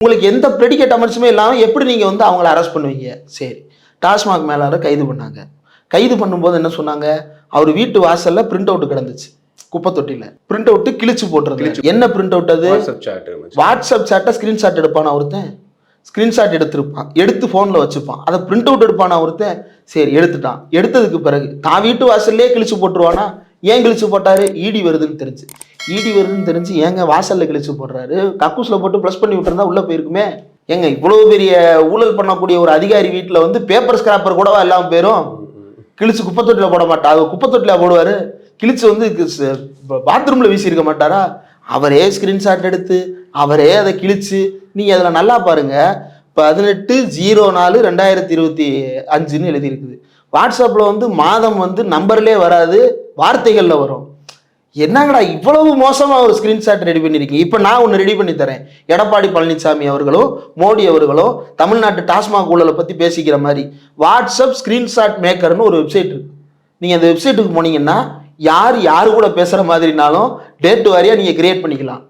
உங்களுக்கு எந்த ப்ரெடிகேட் அமர்ஸுமே இல்லாமல் எப்படி நீங்கள் வந்து அவங்கள அரெஸ்ட் பண்ணுவீங்க? சரி, டாஸ்மாக் மேலாளர் கைது பண்ணாங்க. கைது பண்ணும்போது என்ன சொன்னாங்க? அவர் வீட்டு வாசலில் பிரிண்ட் அவுட் கிடந்துச்சு, குப்பை தொட்டியில் பிரிண்ட் அவுட்டு கிழிச்சு போட்டுருந்துச்சு. என்ன பிரிண்ட் அவுட் அது? வாட்ஸ்அப் சாட்டை ஸ்க்ரீன்ஷாட் எடுப்பானா ஒருத்தன்? ஸ்க்ரீன்ஷாட் எடுத்திருப்பான், எடுத்து ஃபோனில் வச்சுப்பான். அதை பிரிண்ட் அவுட் எடுப்பானா ஒருத்தன்? சரி, எடுத்துட்டான். எடுத்ததுக்கு பிறகு தான் வீட்டு வாசல்லே கிழிச்சு போட்டுருவானா? ஏன் கிழிச்சு போட்டாரு? இடி வருதுன்னு தெரிஞ்சு. இடி வருதுன்னு தெரிஞ்சு ஏங்க வாசல்ல கிழிச்சு போடுறாரு? கக்கூஸ்ல போட்டு ப்ளஸ் பண்ணி விட்டுருந்தா உள்ள போயிருக்குமே. ஏங்க இவ்வளவு பெரிய ஊழல் பண்ணக்கூடிய ஒரு அதிகாரி வீட்டில் வந்து பேப்பர் ஸ்கிராப்பர் கூடவா எல்லாம் பேரும்? கிழிச்சு குப்பை தொட்டில போட மாட்டா, அவர் குப்பை தொட்டில போடுவாரு. கிழிச்சு வந்து பாத்ரூம்ல வீசி இருக்க மாட்டாரா? அவரே ஸ்கிரீன்ஷாட் எடுத்து அவரே அதை கிழிச்சு, நீங்க அதில் நல்லா பாருங்க, 18/04/2025 எழுதியிருக்குது. வாட்ஸ்அப்ல வந்து மாதம் வந்து நம்பர்லேயே வராது, வார்த்தைகள்ல வரும். என்னங்கடா இவ்வளவு மோசமா ஒரு ஸ்கிரீன்ஷாட் ரெடி பண்ணிருக்கீங்க? இப்ப நான் ஒன்று ரெடி பண்ணி தரேன். எடப்பாடி பழனிசாமி அவர்களோ மோடி அவர்களோ தமிழ்நாட்டு டாஸ்மாக் ஊழலை பத்தி பேசிக்கிற மாதிரி வாட்ஸ்அப் ஸ்கிரீன்ஷாட் மேக்கர்னு ஒரு வெப்சைட் இருக்கு. நீங்க அந்த வெப்சைட்டுக்கு போனீங்கன்னா யார் யாரு கூட பேசுற மாதிரினாலும் டேட் வாரியா நீங்க கிரியேட் பண்ணிக்கலாம்.